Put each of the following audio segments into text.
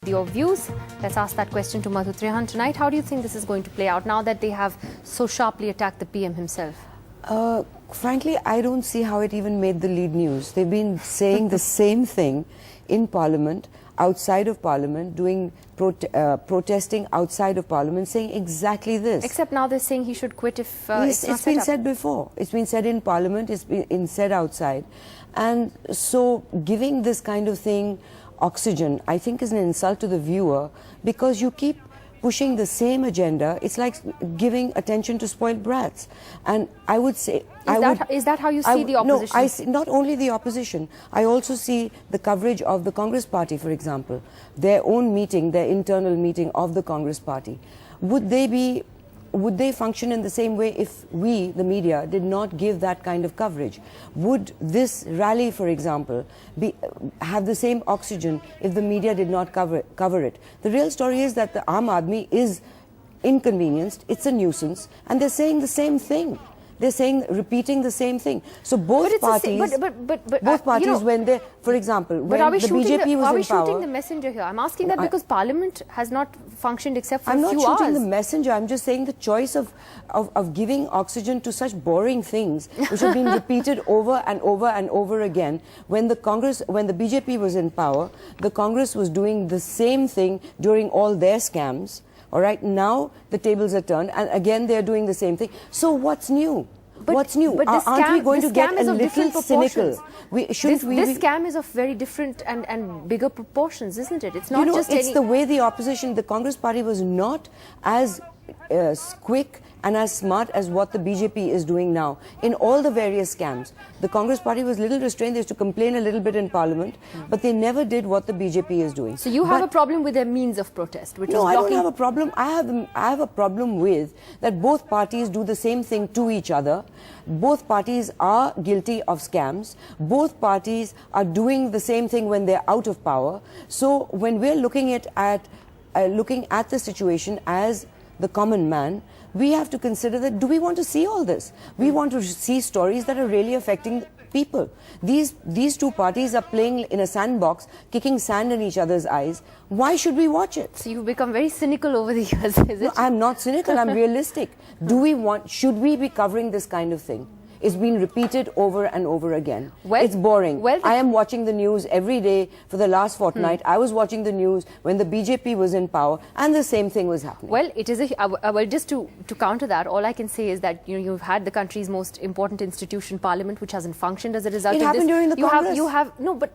Your views? Let's ask that question to Madhu Trehan tonight. How do you think this is going to play out now that they have so sharply attacked the PM himself? Frankly, I don't see how it even made the lead news. They've been saying the same thing in Parliament, outside of Parliament, doing protesting outside of Parliament, saying exactly this. Except now they're saying he should quit if it's been said before. It's been said in Parliament, it's been said outside. And so giving this kind of thing oxygen, I think, is an insult to the viewer, because you keep pushing the same agenda. It's like giving attention to spoiled brats. And I would say... Is that how you see the opposition? No, I see not only the opposition. I also see the coverage of the Congress party, for example. Their own meeting, their internal meeting of the Congress party. Would they function in the same way if we, the media, did not give that kind of coverage? Would this rally, for example, have the same oxygen if the media did not cover it? The real story is that the Aam Aadmi is inconvenienced, it's a nuisance, and they're saying the same thing. They're repeating the same thing. So both parties, when they, for example, when the BJP was in power... Are we shooting the messenger here? I'm asking that because Parliament has not functioned except for a few hours. I'm not shooting the messenger. I'm just saying the choice of giving oxygen to such boring things, which have been repeated over and over and over again. When the BJP was in power, the Congress was doing the same thing during all their scams. All right, now the tables are turned, and again they are doing the same thing. So what's new? What's new? But aren't we going to get a little cynical? This scam is of very different and bigger proportions, isn't it? It's not just it's the way the opposition, the Congress party, was not as quick and as smart as what the BJP is doing now in all the various scams. The Congress party was a little restrained. They used to complain a little bit in Parliament, but they never did what the BJP is doing. So you have a problem with their means of protest, which is blocking... No, I don't have a problem. I have a problem with that both parties do the same thing to each other. Both parties are guilty of scams. Both parties are doing the same thing when they're out of power. So when we're looking at the situation as the common man, we have to consider that, do we want to see all this? We want to see stories that are really affecting people. These two parties are playing in a sandbox, kicking sand in each other's eyes. Why should we watch it? So you've become very cynical over the years, is it? No, I'm not cynical, I'm realistic. Should we be covering this kind of thing? It's been repeated over and over again. It's boring. I am watching the news every day for the last fortnight. I was watching the news when the BJP was in power, and the same thing was happening. Well, it is well, just to counter that, all I can say is that you've had the country's most important institution, Parliament, which hasn't functioned as a result of this. It happened during the Congress.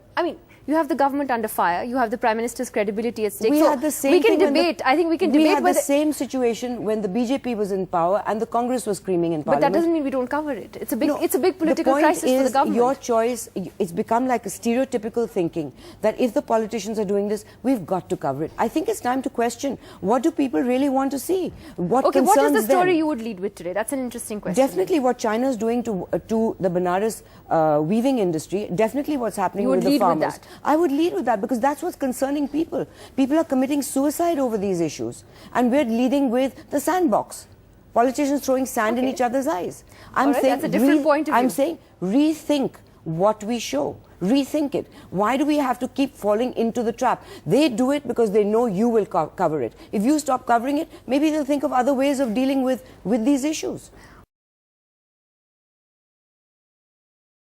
You have the government under fire. You have the Prime Minister's credibility at stake. We had the same thing. I think we can debate. We had the same situation when the BJP was in power and the Congress was screaming in Parliament. But that doesn't mean we don't cover it. It's a big political crisis for the government. Your choice. It's become like a stereotypical thinking that if the politicians are doing this, we've got to cover it. I think it's time to question, what do people really want to see? What is the story you would lead with today? That's an interesting question. Definitely what China is doing to the Banaras weaving industry. Definitely what's happening with the farmers. With that. I would lead with that, because that's what's concerning people. People are committing suicide over these issues, and we're leading with the sandbox. Politicians throwing sand in each other's eyes. I'm saying that's a different point of view. I'm saying rethink what we show. Rethink it. Why do we have to keep falling into the trap? They do it because they know you will cover it. If you stop covering it, maybe they'll think of other ways of dealing with these issues.